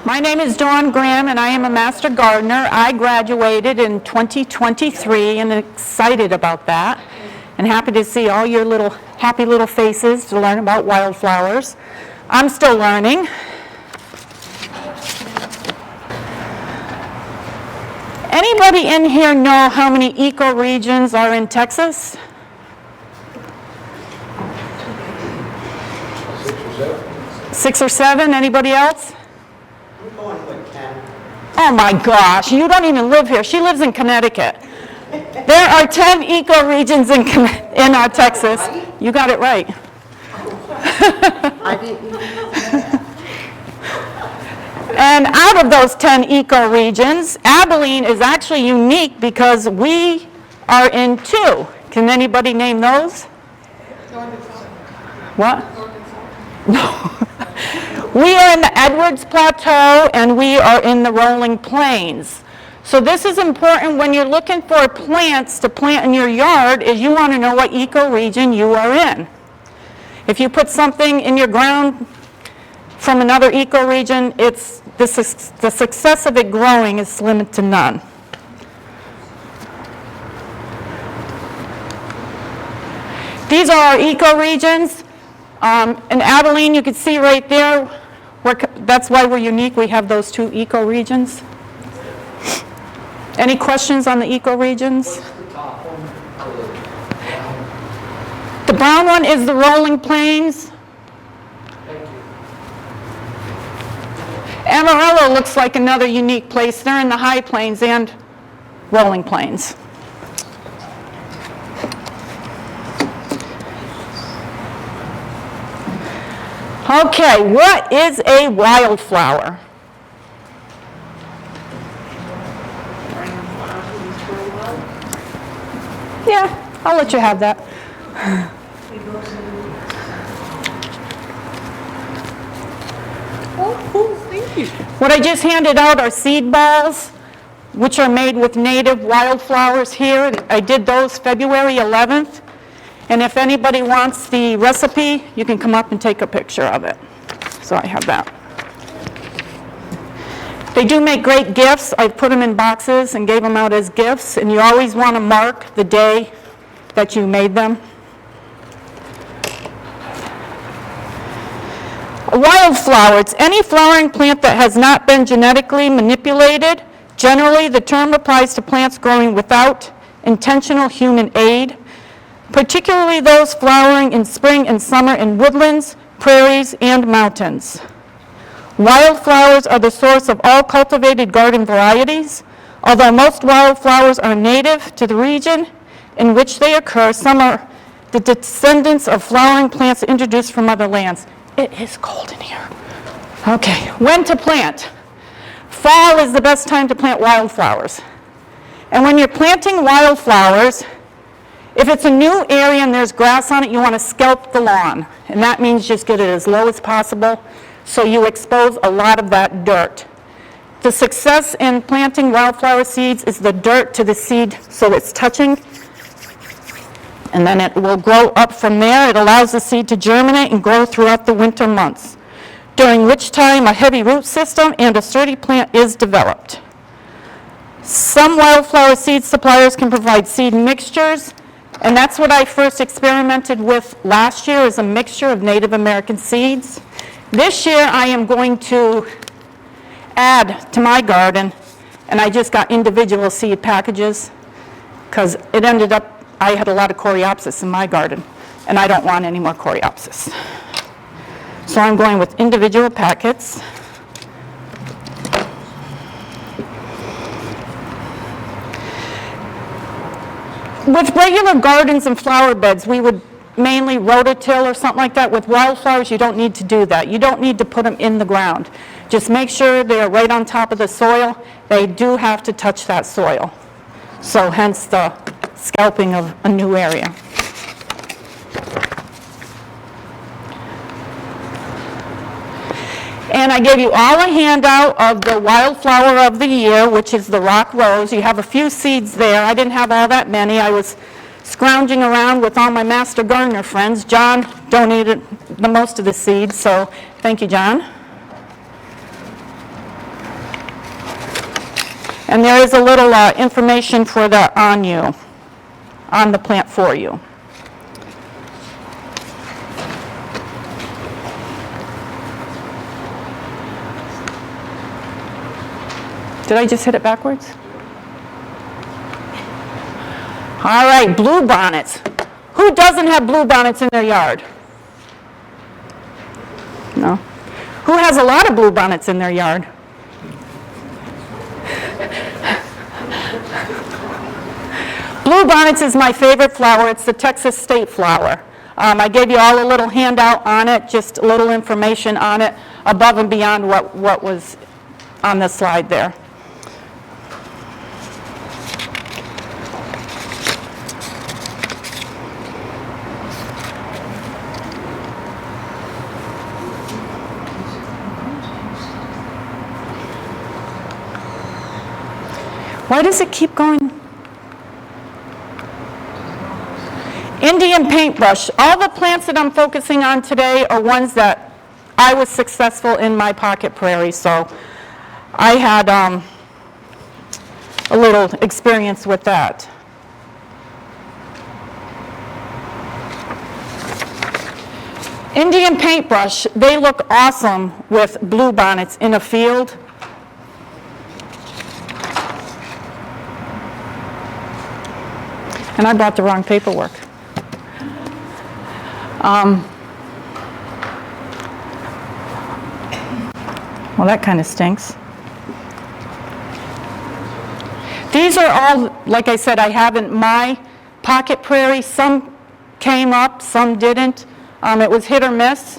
My name is Dawn Graham, and I am a Master Gardener. I graduated in 2023 and excited about that, and happy to see all your little happy little faces to learn about wildflowers. I'm still learning. Anybody in here know how many ecoregions are in Texas? 6 or 7. Anybody else? I'm going with 10. Oh my gosh, you don't even live here. She lives in Connecticut. There are 10 ecoregions in Texas. You got it right. I didn't even know that. And out of those 10 ecoregions, Abilene is actually unique because we are in 2. Can anybody name those? What? No. We are in the Edwards Plateau and we are in the Rolling Plains. So this is important when you're looking for plants to plant in your yard, is you want to know what ecoregion you are in. If you put something in your ground from another ecoregion, it's the success of it growing is slim to none. These are our ecoregions. In Abilene, you can see right there, that's why we're unique. We have those 2 ecoregions. Any questions on the ecoregions? The brown one is the Rolling Plains. Amarillo looks like another unique place. They're in the High Plains and Rolling Plains. Okay, what is a wildflower? Yeah, I'll let you have that. Oh, thank you. What I just handed out are seed balls, which are made with native wildflowers here. I did those February 11th. And if anybody wants the recipe, you can come up and take a picture of it. So I have that. They do make great gifts. I put them in boxes and gave them out as gifts. And you always want to mark the day that you made them. A wildflower, it's any flowering plant that has not been genetically manipulated. Generally, the term applies to plants growing without intentional human aid, particularly those flowering in spring and summer in woodlands, prairies, and mountains. Wildflowers are the source of all cultivated garden varieties. Although most wildflowers are native to the region in which they occur, some are the descendants of flowering plants introduced from other lands. It is cold in here. Okay, when to plant? Fall is the best time to plant wildflowers. And when you're planting wildflowers, if it's a new area and there's grass on it, you want to scalp the lawn. And that means just get it as low as possible so you expose a lot of that dirt. The success in planting wildflower seeds is the dirt to the seed so it's touching. And then it will grow up from there. It allows the seed to germinate and grow throughout the winter months, during which time a heavy root system and a sturdy plant is developed. Some wildflower seed suppliers can provide seed mixtures. And that's what I first experimented with last year, is a mixture of Native American seeds. This year I am going to add to my garden, and I just got individual seed packages because it ended up, I had a lot of coreopsis in my garden, and I don't want any more coreopsis. So I'm going with individual packets. With regular gardens and flower beds, we would mainly rototill or something like that. With wildflowers, you don't need to do that. You don't need to put them in the ground. Just make sure they're right on top of the soil. They do have to touch that soil. So hence the scalping of a new area. And I gave you all a handout of the wildflower of the year, which is the rock rose. You have a few seeds there. I didn't have all that many. I was scrounging around with all my Master Gardener friends. John donated the most of the seeds, so thank you, John. And there is a little information for the on the plant for you. Did I just hit it backwards? All right, bluebonnets. Who doesn't have bluebonnets in their yard? No. Who has a lot of bluebonnets in their yard? Bluebonnets is my favorite flower. It's the Texas state flower. I gave you all a little handout on it, just a little information on it, above and beyond what was on the slide there. Why does it keep going? Indian paintbrush. All the plants that I'm focusing on today are ones that I was successful in my pocket prairie, so I had a little experience with that. Indian paintbrush, they look awesome with bluebonnets in a field. And I brought the wrong paperwork. Well, that kind of stinks. These are all, like I said, I have in my pocket prairie. Some came up, some didn't. It was hit or miss.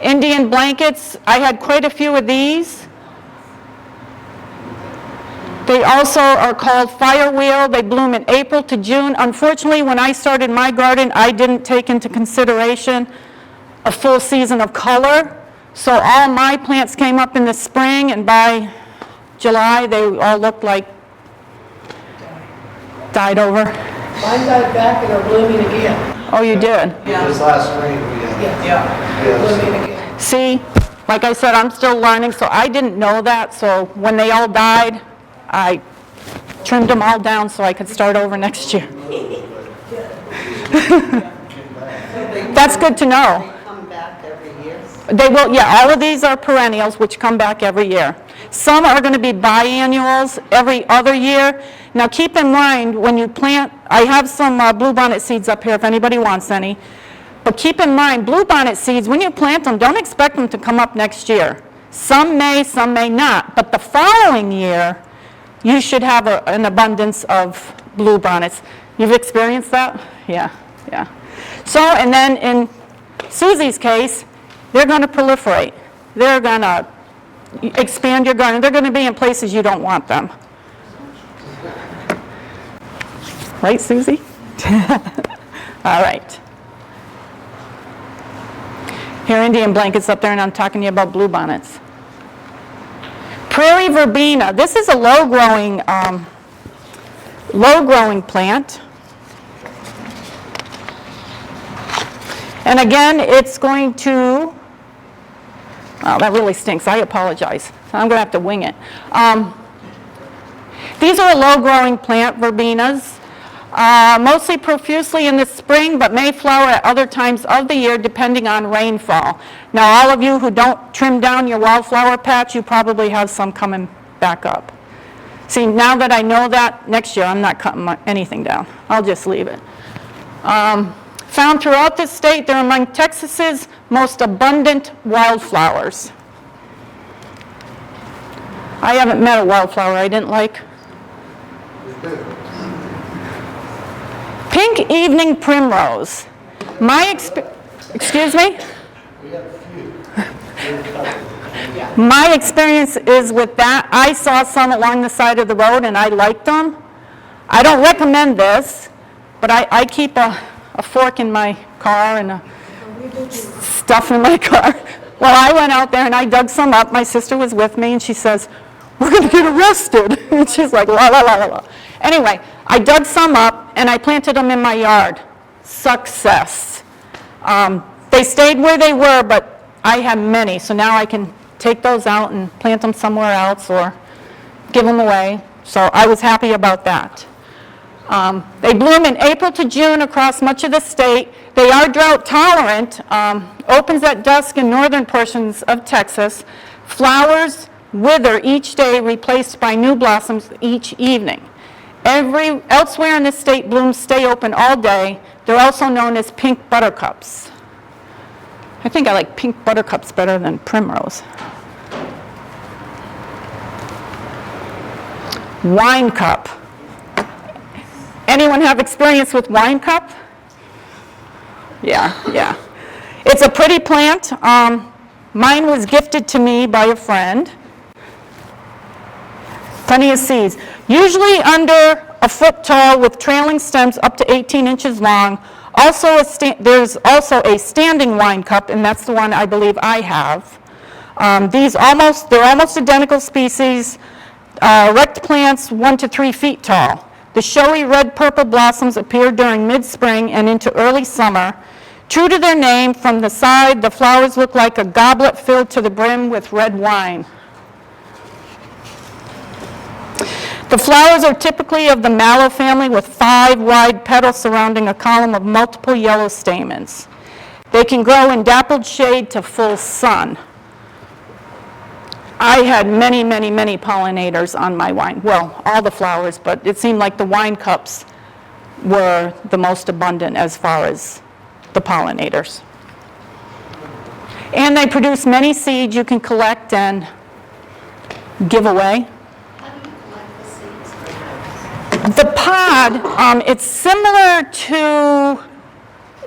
Indian blankets, I had quite a few of these. They also are called firewheel. They bloom in April to June. Unfortunately, when I started my garden, I didn't take into consideration a full season of color. So all my plants came up in the spring, and by July, they all looked like died over. Mine died back and are blooming again. Oh, you did? This last spring, we had. Yeah, blooming again. See, like I said, I'm still learning, so I didn't know that. So when they all died, I trimmed them all down so I could start over next year. That's good to know. They come back every year. They will, yeah, all of these are perennials, which come back every year. Some are going to be biannuals every other year. Now keep in mind, when you plant, I have some bluebonnet seeds up here if anybody wants any. But keep in mind, bluebonnet seeds, when you plant them, don't expect them to come up next year. Some may not. But the following year, you should have an abundance of bluebonnets. You've experienced that? Yeah. So, and then in Susie's case, they're going to proliferate. They're going to expand your garden. They're going to be in places you don't want them. Right, Susie? All right. Here, Indian blankets up there, and I'm talking to you about bluebonnets. Prairie verbena. This is a low-growing plant. And again, it's going to, oh, that really stinks. I apologize. So I'm going to have to wing it. These are a low-growing plant, verbenas, mostly profusely in the spring, but may flower at other times of the year depending on rainfall. Now, all of you who don't trim down your wildflower patch, you probably have some coming back up. See, now that I know that, next year I'm not cutting anything down. I'll just leave it. Found throughout the state, they're among Texas's most abundant wildflowers. I haven't met a wildflower I didn't like. Pink evening primrose. Excuse me? My experience is with that, I saw some along the side of the road and I liked them. I don't recommend this, but I keep a fork in my car and stuff in my car. Well, I went out there and I dug some up. My sister was with me and she says, "We're going to get arrested." And she's like, la, la, la, la, la. Anyway, I dug some up and I planted them in my yard. Success. They stayed where they were, but I have many, so now I can take those out and plant them somewhere else or give them away. So I was happy about that. They bloom in April to June across much of the state. They are drought tolerant, opens at dusk in northern portions of Texas. Flowers wither each day, replaced by new blossoms each evening. Elsewhere in the state, blooms stay open all day. They're also known as pink buttercups. I think I like pink buttercups better than primrose. Wine cup. Anyone have experience with wine cup? Yeah. It's a pretty plant. Mine was gifted to me by a friend. Plenty of seeds. Usually under a foot tall with trailing stems up to 18 inches long. There's also a standing wine cup, and that's the one I believe I have. They're almost identical species, erect plants 1 to 3 feet tall. The showy red-purple blossoms appear during mid-spring and into early summer. True to their name, from the side, the flowers look like a goblet filled to the brim with red wine. The flowers are typically of the mallow family with 5 wide petals surrounding a column of multiple yellow stamens. They can grow in dappled shade to full sun. I had many pollinators on my wine. Well, all the flowers, but it seemed like the wine cups were the most abundant as far as the pollinators. And they produce many seeds you can collect and give away. The pod, it's similar to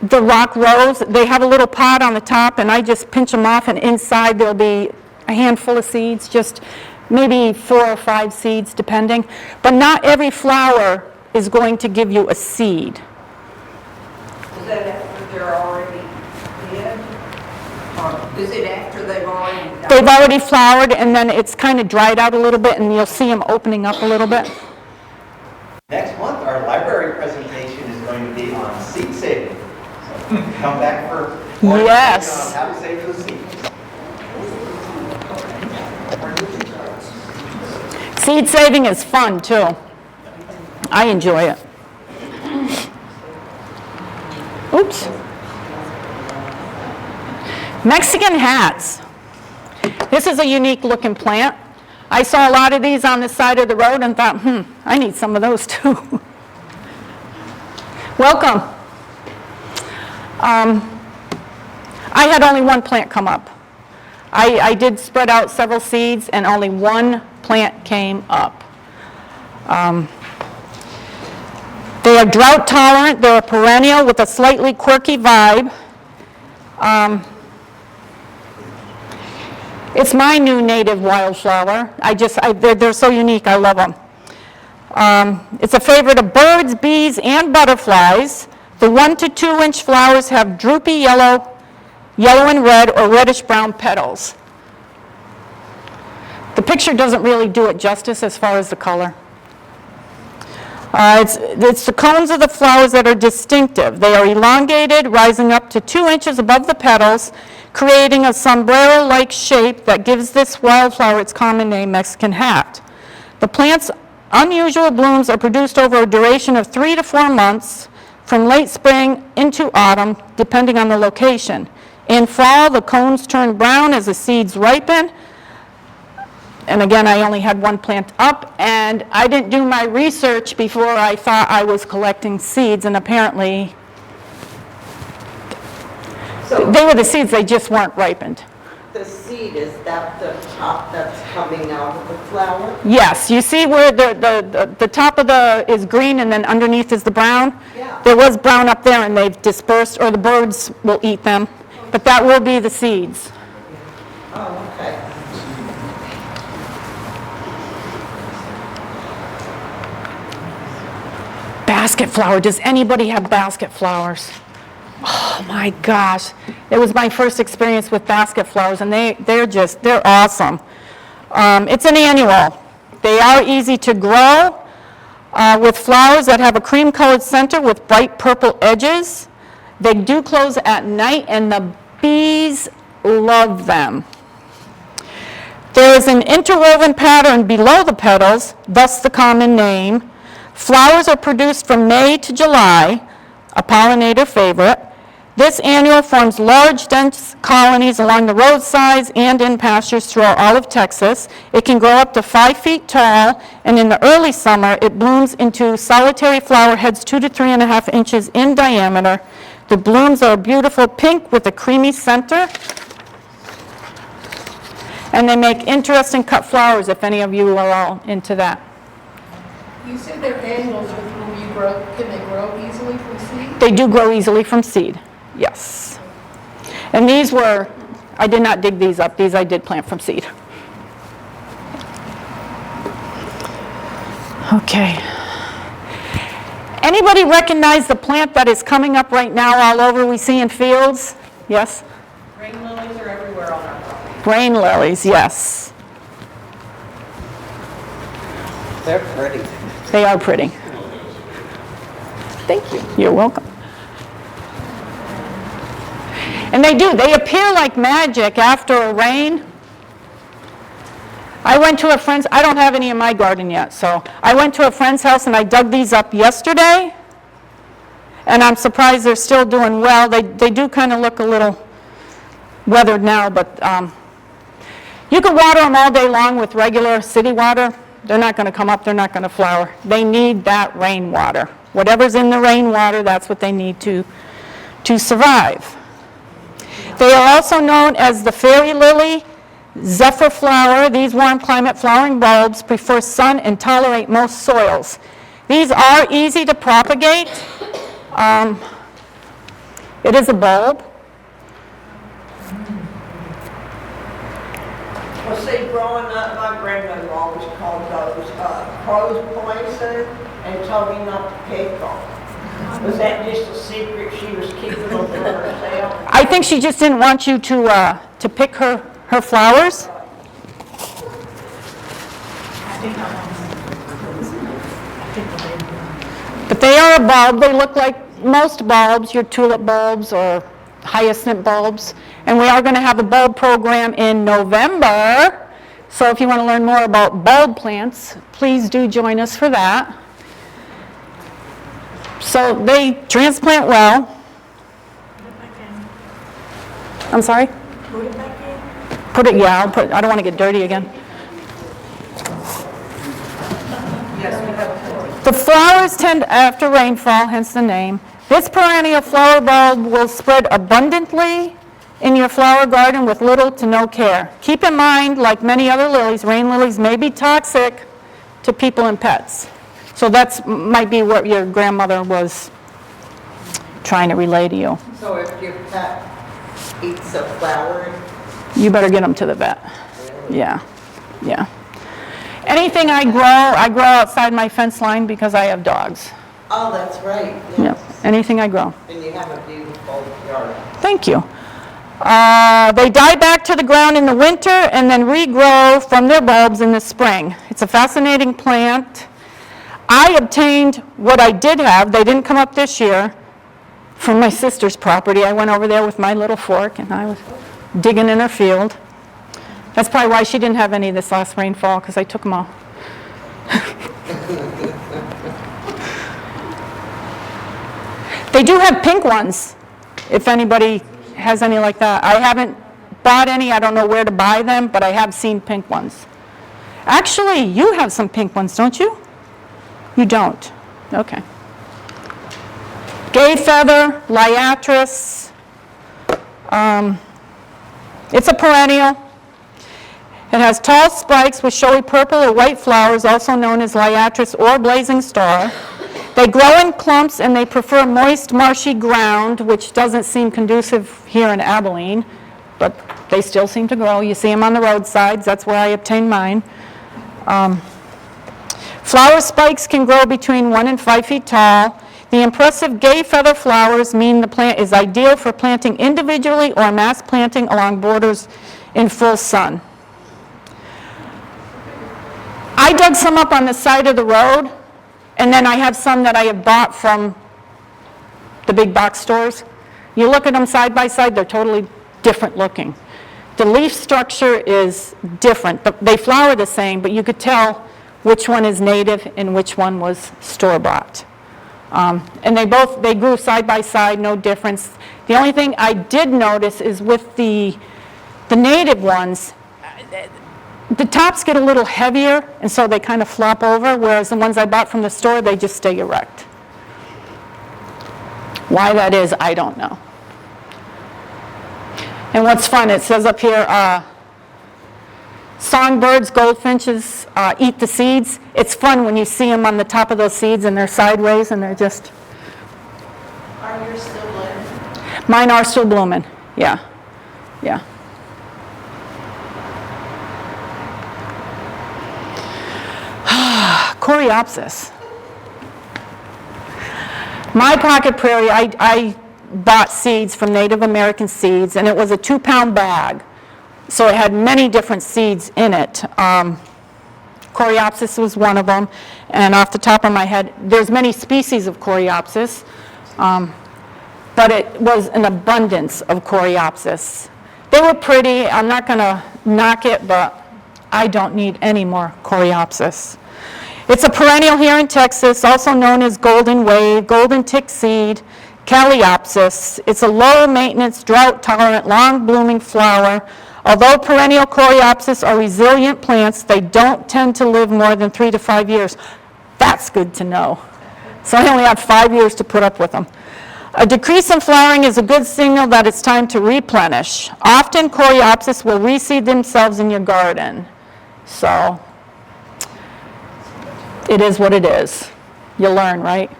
the rock rose. They have a little pod on the top, and I just pinch them off, and inside there'll be a handful of seeds, just maybe 4 or 5 seeds, depending. But not every flower is going to give you a seed. Is that after they're already dead? Or is it after they've already died? They've already flowered, and then it's kind of dried out a little bit, and you'll see them opening up a little bit. Next month, our library presentation is going to be on seed saving. So come back for more Yes. information on how to save those seeds. Seed saving is fun, too. I enjoy it. Oops. Mexican hats. This is a unique looking plant. I saw a lot of these on the side of the road and thought, I need some of those too. Welcome. I had only one plant come up. I did spread out several seeds and only one plant came up. They are drought tolerant. They're a perennial with a slightly quirky vibe. It's my new native wildflower. They're so unique, I love them. It's a favorite of birds, bees, and butterflies. The 1 to 2 inch flowers have droopy yellow and red or reddish brown petals. The picture doesn't really do it justice as far as the color. It's the cones of the flowers that are distinctive. They are elongated, rising up to 2 inches above the petals, creating a sombrero-like shape that gives this wildflower its common name, Mexican hat. The plant's unusual blooms are produced over a duration of 3 to 4 months, from late spring into autumn, depending on the location. In fall, the cones turn brown as the seeds ripen. And again, I only had one plant up, and I didn't do my research before I thought I was collecting seeds, and apparently they were the seeds, they just weren't ripened. The seed, is that the top that's coming out of the flower? Yes, you see where the top of is green and then underneath is the brown? Yeah. There was brown up there and they've dispersed, or the birds will eat them, but that will be the seeds. Oh, okay. Basket flower, does anybody have basket flowers? Oh my gosh, it was my first experience with basket flowers, and they're awesome. It's an annual. They are easy to grow with flowers that have a cream-colored center with bright purple edges. They do close at night, and the bees love them. There is an interwoven pattern below the petals, thus the common name. Flowers are produced from May to July, a pollinator favorite. This annual forms large, dense colonies along the roadsides and in pastures throughout all of Texas. It can grow up to 5 feet tall, and in the early summer, it blooms into solitary flower heads 2 to 3.5 inches in diameter. The blooms are beautiful pink with a creamy center, and they make interesting cut flowers if any of you are all into that. You said they're annuals with whom you grow, can they grow easily from seed? They do grow easily from seed, yes. And these were, I did not dig these up, these I did plant from seed. Okay. Anybody recognize the plant that is coming up right now all over we see in fields? Yes? Rain lilies are everywhere on our property. Rain lilies, yes. They're pretty. They are pretty. Thank you. You're welcome. And they do. They appear like magic after a rain. I went to a friend's, I don't have any in my garden yet, so I went to a friend's house and I dug these up yesterday. And I'm surprised they're still doing well. They do kind of look a little weathered now, but you can water them all day long with regular city water. They're not going to come up, they're not going to flower. They need that rainwater. Whatever's in the rainwater, that's what they need to survive. They are also known as the fairy lily, zephyr flower. These warm climate flowering bulbs prefer sun and tolerate most soils. These are easy to propagate. It is a bulb. Well, see, growing up, my grandmother always called those crow's poison and told me not to pick them. Was that just a secret she was keeping them for herself? I think she just didn't want you to pick her flowers. But they are a bulb. They look like most bulbs, your tulip bulbs or hyacinth bulbs. And we are going to have a bulb program in November. So if you want to learn more about bulb plants, please do join us for that. So they transplant well. I'm sorry? Put it back in? Put it, yeah, I don't want to get dirty again. The flowers tend after rainfall, hence the name. This perennial flower bulb will spread abundantly in your flower garden with little to no care. Keep in mind, like many other lilies, rain lilies may be toxic to people and pets. So that might be what your grandmother was trying to relay to you. So if your pet eats a flower, You better get them to the vet. Yeah, yeah. Anything I grow outside my fence line because I have dogs. oh, that's right, Yeah, yes. anything I grow. And you have a beautiful yard. Thank you. They die back to the ground in the winter and then regrow from their bulbs in the spring. It's a fascinating plant. I obtained what I did have, they didn't come up this year, from my sister's property. I went over there with my little fork and I was digging in her field. That's probably why she didn't have any this last rainfall, because I took them all. They do have pink ones, if anybody has any like that. I haven't bought any, I don't know where to buy them, but I have seen pink ones. Actually, you have some pink ones, don't you? You don't? Okay. Gay feather, liatris. It's a perennial. It has tall spikes with showy purple or white flowers, also known as liatris or blazing star. They grow in clumps and they prefer moist, marshy ground, which doesn't seem conducive here in Abilene, but they still seem to grow. You see them on the roadsides. That's where I obtained mine. Flower spikes can grow between 1 and 5 feet tall. The impressive gay feather flowers mean the plant is ideal for planting individually or mass planting along borders in full sun. I dug some up on the side of the road, and then I have some that I have bought from the big box stores. You look at them side by side, they're totally different looking. The leaf structure is different. They flower the same, but you could tell which one is native and which one was store-bought. And they grew side by side, no difference. The only thing I did notice is with the native ones, the tops get a little heavier, and so they kind of flop over, whereas the ones I bought from the store, they just stay erect. Why that is, I don't know. And what's fun, it says up here, songbirds, goldfinches eat the seeds. It's fun when you see them on the top of those seeds and they're sideways and they're just... Are yours still blooming? Mine are still blooming, yeah, yeah. Coreopsis. My pocket prairie, I bought seeds from Native American Seeds, and it was a 2-pound bag. So it had many different seeds in it. Coreopsis was one of them, and off the top of my head, there's many species of Coreopsis, but it was an abundance of Coreopsis. They were pretty. I'm not going to knock it, but I don't need any more Coreopsis. It's a perennial here in Texas, also known as golden wave, golden tick seed, Caleopsis. It's a low-maintenance, drought-tolerant, long-blooming flower. Although perennial Coreopsis are resilient plants, they don't tend to live more than 3 to 5 years. That's good to know. So I only have 5 years to put up with them. A decrease in flowering is a good signal that it's time to replenish. Often Coreopsis will reseed themselves in your garden. So it is what it is. You learn, right?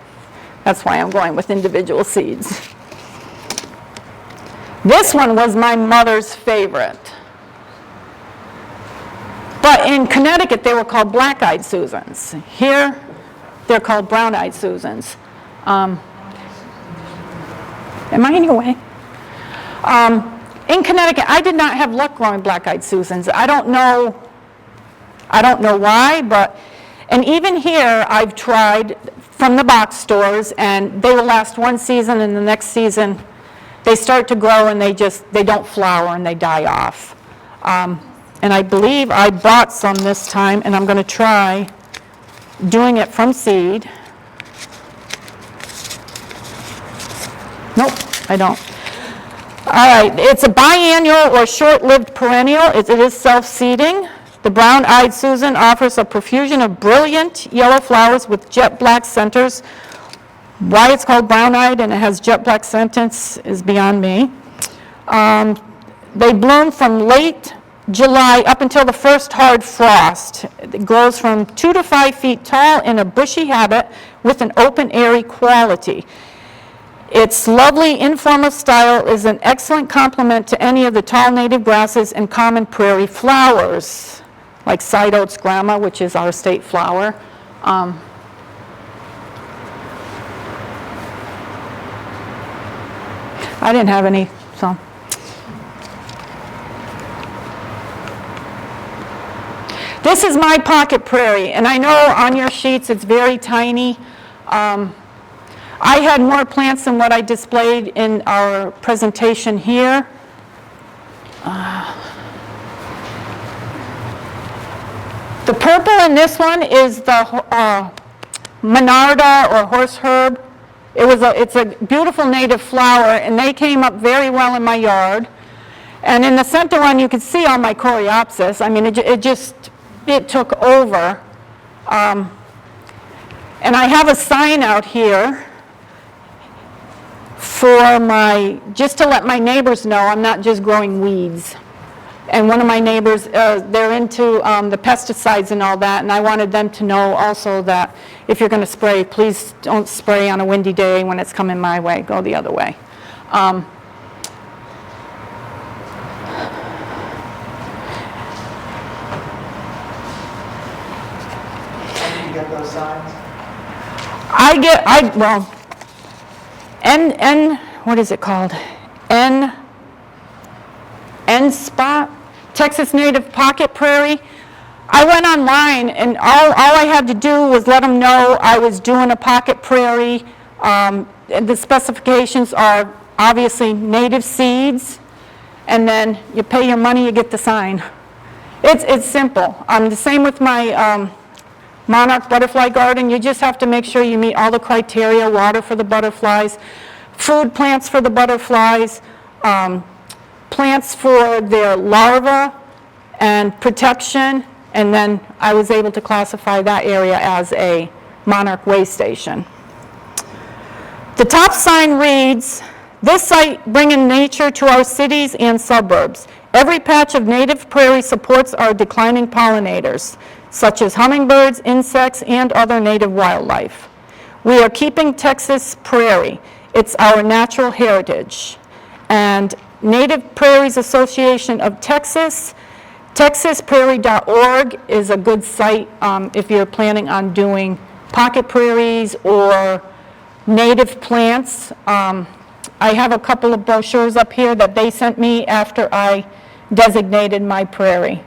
That's why I'm going with individual seeds. This one was my mother's favorite. But in Connecticut, they were called black-eyed Susans. Here, they're called brown-eyed Susans. Am I in your way? In Connecticut, I did not have luck growing black-eyed Susans. I don't know why, but, and even here, I've tried from the box stores, and they will last one season, and the next season, they start to grow, and they don't flower, and they die off. And I believe I bought some this time, and I'm going to try doing it from seed. Nope, I don't. All right, it's a biannual or short-lived perennial. It is self-seeding. The brown-eyed Susan offers a profusion of brilliant yellow flowers with jet black centers. Why it's called brown-eyed and it has jet black centers is beyond me. They bloom from late July up until the first hard frost. It grows from 2 to 5 feet tall in a bushy habit with an open, airy quality. Its lovely informal style is an excellent complement to any of the tall native grasses and common prairie flowers, like side oats grama, which is our state flower. I didn't have any, so. This is my pocket prairie, and I know on your sheets it's very tiny. I had more plants than what I displayed in our presentation here. The purple in this one is the monarda or horse herb. It's a beautiful native flower, and they came up very well in my yard. And in the center one, you can see all my Coreopsis. I mean, it took over. And I have a sign out here for just to let my neighbors know I'm not just growing weeds. And one of my neighbors, they're into the pesticides and all that, and I wanted them to know also that if you're going to spray, please don't spray on a windy day when it's coming my way. Go the other way. How did you get those signs? What is it called? N-Spot, Texas Native Pocket Prairie. I went online, and all I had to do was let them know I was doing a pocket prairie. The specifications are obviously native seeds, and then you pay your money, you get the sign. It's simple. The same with my monarch butterfly garden. You just have to make sure you meet all the criteria: water for the butterflies, food plants for the butterflies, plants for their larvae, and protection. And then I was able to classify that area as a monarch way station. The top sign reads, "This site bringing nature to our cities and suburbs. Every patch of native prairie supports our declining pollinators, such as hummingbirds, insects, and other native wildlife. We are keeping Texas prairie. It's our natural heritage." And Native Prairies Association of Texas, texasprairie.org is a good site if you're planning on doing pocket prairies or native plants. I have a couple of brochures up here that they sent me after I designated my prairie.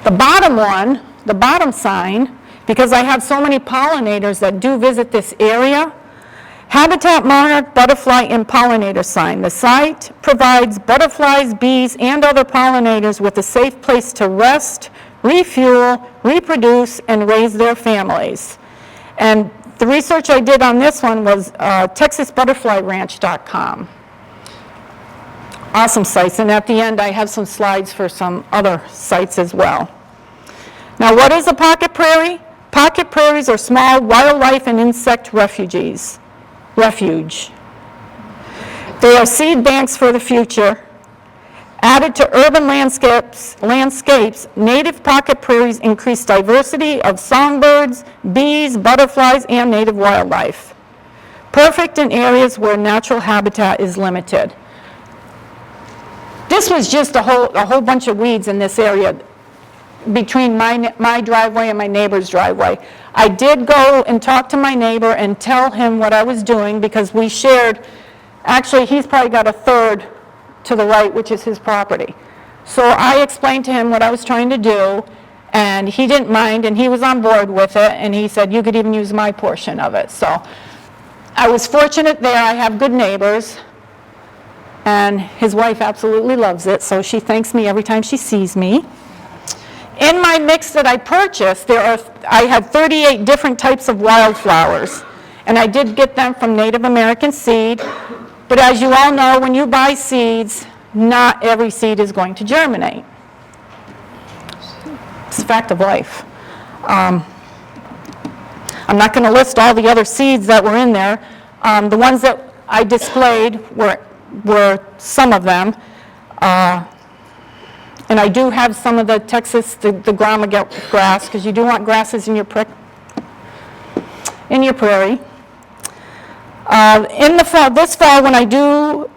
The bottom one, the bottom sign, because I have so many pollinators that do visit this area, Habitat Monarch Butterfly and Pollinator Sign. The site provides butterflies, bees, and other pollinators with a safe place to rest, refuel, reproduce, and raise their families. And the research I did on this one was texasbutterflyranch.com. Awesome sites, and at the end I have some slides for some other sites as well. Now, what is a pocket prairie? Pocket prairies are small wildlife and insect refuge. They are seed banks for the future. Added to urban landscapes, native pocket prairies increase diversity of songbirds, bees, butterflies, and native wildlife. Perfect in areas where natural habitat is limited. This was just a whole bunch of weeds in this area between my driveway and my neighbor's driveway. I did go and talk to my neighbor and tell him what I was doing, because we shared, actually he's probably got a third to the right, which is his property. So I explained to him what I was trying to do, and he didn't mind, and he was on board with it, and he said you could even use my portion of it. So I was fortunate there. I have good neighbors, and his wife absolutely loves it, so she thanks me every time she sees me. In my mix that I purchased, I had 38 different types of wildflowers, and I did get them from Native American seed. But as you all know, when you buy seeds, not every seed is going to germinate. It's a fact of life. I'm not going to list all the other seeds that were in there. The ones that I displayed were some of them. And I do have some of the Texas, the grama grass, because you do want grasses in your prairie. In the fall, this fall, when I do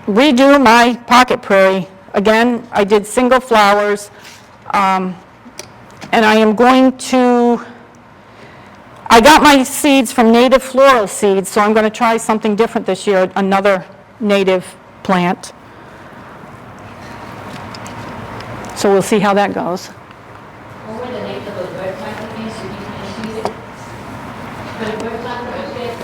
redo my pocket prairie, again, I did single flowers, and I am going to, I got my seeds from Native Floral Seeds, so I'm going to try something different this year, another native plant. So we'll see how that goes. What were the names of those bird plants again? So you can use it. For the bird plant project,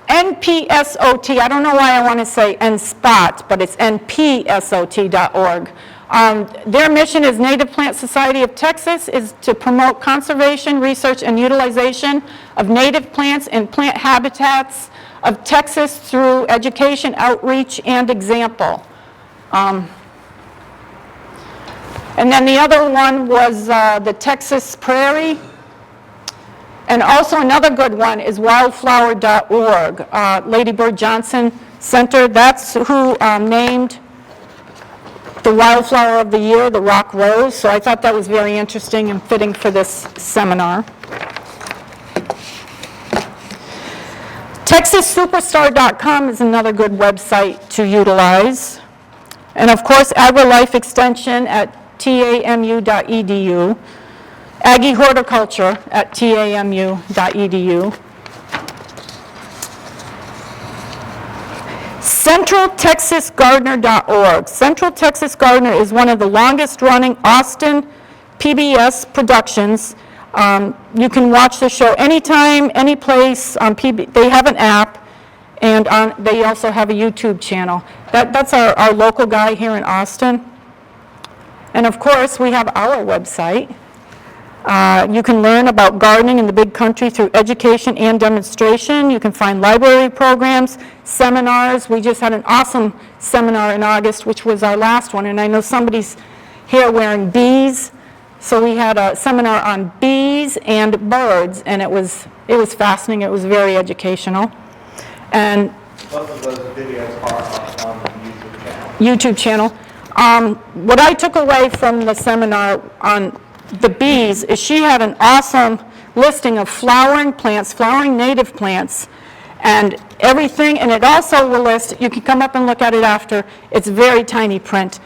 NPSOT, I don't know why I want to say NSPOT, but it's npsot.org. Their mission is Native Plant Society of Texas is to promote conservation, research, and utilization of native plants and plant habitats of Texas through education, outreach, and example. And then the other one was the Texas Prairie. And also another good one is wildflower.org. Lady Bird Johnson Center, that's who named the wildflower of the year, the rock rose. So I thought that was very interesting and fitting for this seminar. TexasSuperstar.com is another good website to utilize. And of course, AgriLife Extension at tamu.edu. Aggie Horticulture at tamu.edu. CentralTexasGardener.org. Central Texas Gardener is one of the longest running Austin PBS productions. You can watch the show anytime, any place on PBS. They have an app, and and they also have a YouTube channel. That's our local guy here in Austin. And of course, we have our website. You can learn about gardening in the big country through education and demonstration. You can find library programs, seminars. We just had an awesome seminar in August, which was our last one, and I know somebody's here wearing bees. So we had a seminar on bees and birds, and it was fascinating. It was very educational. And Both of those videos are up on the YouTube channel. What I took away from the seminar on the bees is she had an awesome listing of flowering plants, flowering native plants, and everything, and it also will list, you can come up and look at it after, it's very tiny print.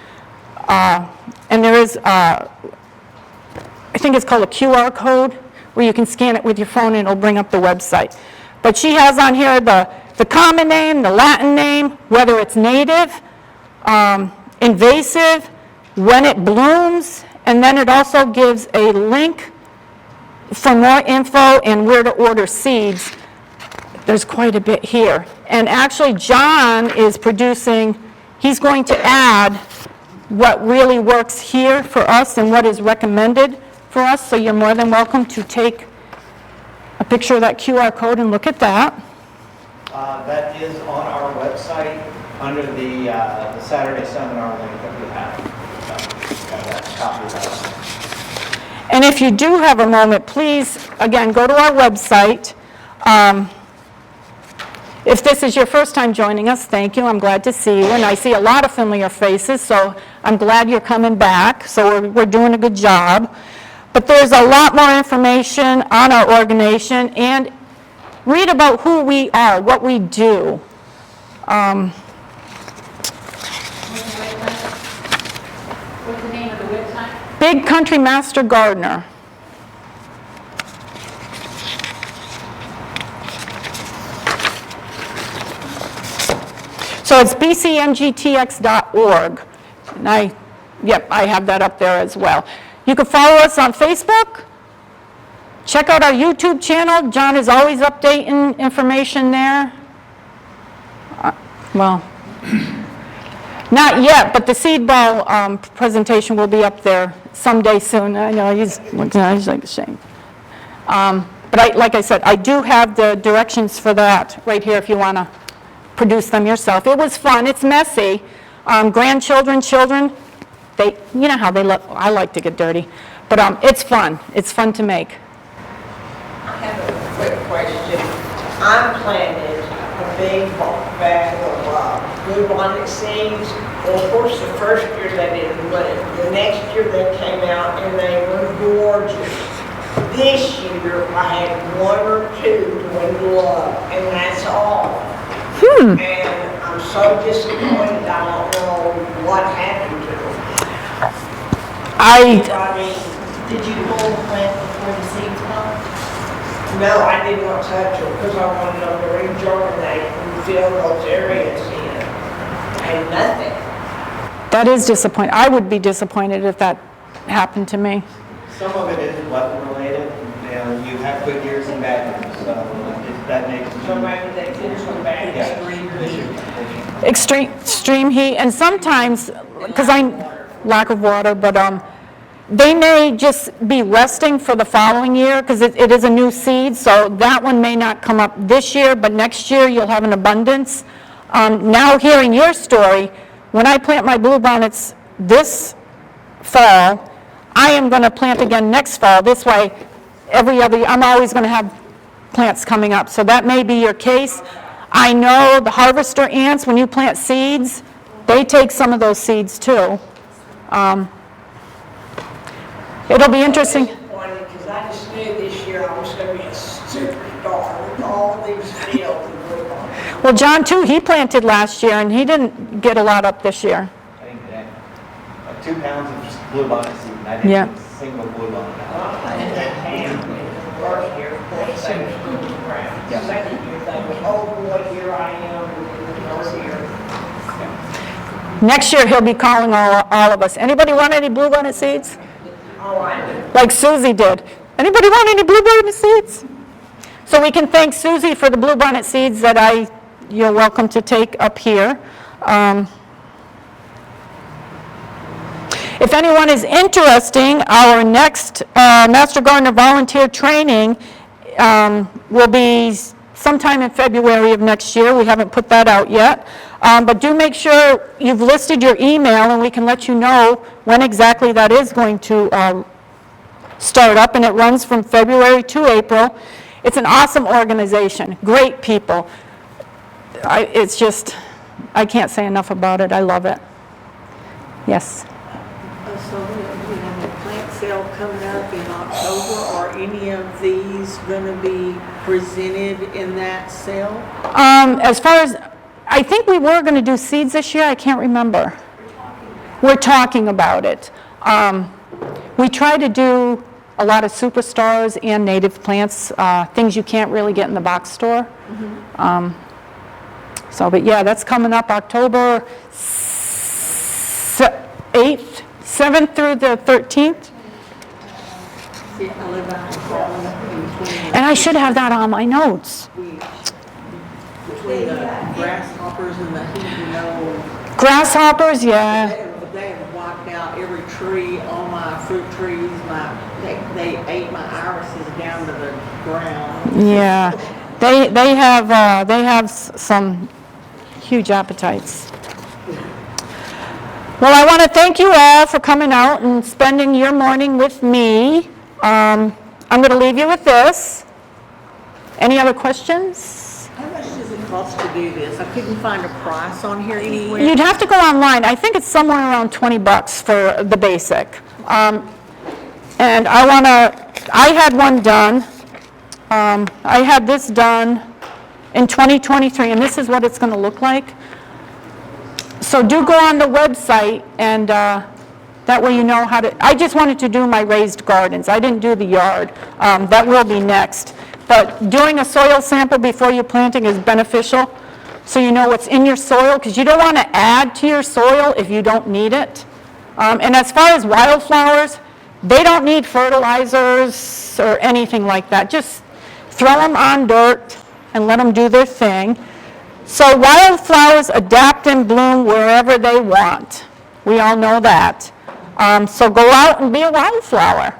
And there is, I think it's called a QR code, where you can scan it with your phone and it'll bring up the website. But she has on here the common name, the Latin name, whether it's native, invasive, when it blooms, and then it also gives a link for more info and where to order seeds. There's quite a bit here. And actually, John is producing, he's going to add what really works here for us and what is recommended for us, so you're more than welcome to take a picture of that QR code and look at that. That is on our website under the Saturday seminar link that we have. So, got that copy of that. And if you do have a moment, please, again, go to our website. If this is your first time joining us, thank you. I'm glad to see you. And I see a lot of familiar faces, so I'm glad you're coming back. So we're doing a good job. But there's a lot more information on our organization, and read about who we are, what we do. What's the name of the website? Big Country Master Gardener. So it's bcmgtx.org. And I have that up there as well. You can follow us on Facebook. Check out our YouTube channel. John is always updating information there. Well, not yet, but the seed ball presentation will be up there someday soon. I know he's like ashamed. But like I said, I do have the directions for that right here if you want to produce them yourself. It was fun. It's messy. Grandchildren, children, you know how they love. I like to get dirty, but it's fun. It's fun to make. I have a quick question. I'm planting a big bag of bluebonnet seeds. Well, of course, the first year they didn't bloom. The next year they came out and they were gorgeous. This year I had one or two dwindle up, and that's all. And I'm so disappointed. I don't know what happened to them. Did you pull the plant before the seeds come? No, I did not touch them because I wanted them to regerminate and fill those areas in. And nothing. That is disappointing. I would be disappointed if that happened to me. Some of it is weather related. You have good years and bad years, so that makes So maybe they did some bad. Extreme heat, and sometimes, because lack of water, but they may just be resting for the following year, because it is a new seed, so that one may not come up this year, but next year you'll have an abundance. Now hearing your story, when I plant my bluebonnets this fall, I am going to plant again next fall. This way, every other year, I'm always going to have plants coming up, so that may be your case. I know the harvester ants, when you plant seeds, they take some of those seeds too. It'll be interesting. Because I just knew this year I was going to be a superstar with all these fields of bluebonnets. Well, John too, he planted last year and he didn't get a lot up this year. I think that 2 pounds of just bluebonnet seed, and I didn't Yeah. get a single bluebonnet. First year, of course, they was good around. Second year, they was, oh boy, here I am, over here. Next year, he'll be calling all of us. Anybody want any bluebonnet seeds? Oh, I do. Like Susie did. Anybody want any bluebonnet seeds? So we can thank Susie for the bluebonnet seeds that I you're welcome to take up here. If anyone is interested, our next Master Gardener volunteer training will be sometime in February of next year. We haven't put that out yet. But do make sure you've listed your email, and we can let you know when exactly that is going to start up, and it runs from February to April. It's an awesome organization, great people. It's just, I can't say enough about it. I love it. Yes? So, we have a plant sale coming up in October. Are any of these going to be presented in that sale? As far as, I think we were going to do seeds this year. I can't remember. We're talking about it. We try to do a lot of superstars and native plants, things you can't really get in the box store. But yeah, that's coming up October 8th, 7th through the 13th. See, I live out in between And I should have that on my notes. between the grasshoppers and the heat, Grasshoppers, yeah. They have wiped out every tree, all my fruit trees, they ate my irises down to the ground. Yeah, they have some huge appetites. Well, I want to thank you all for coming out and spending your morning with me. I'm going to leave you with this. Any other questions? How much does it cost to do this? I couldn't find a price on here anywhere. You'd have to go online. I think it's somewhere around $20 for the basic. And I had one done. I had this done in 2023, and this is what it's going to look like. So do go on the website, and that way you know how to, I just wanted to do my raised gardens. I didn't do the yard. That will be next. But doing a soil sample before you're planting is beneficial, so you know what's in your soil, because you don't want to add to your soil if you don't need it. And as far as wildflowers, they don't need fertilizers or anything like that. Just throw them on dirt and let them do their thing. So wildflowers adapt and bloom wherever they want. We all know that. So go out and be a wildflower.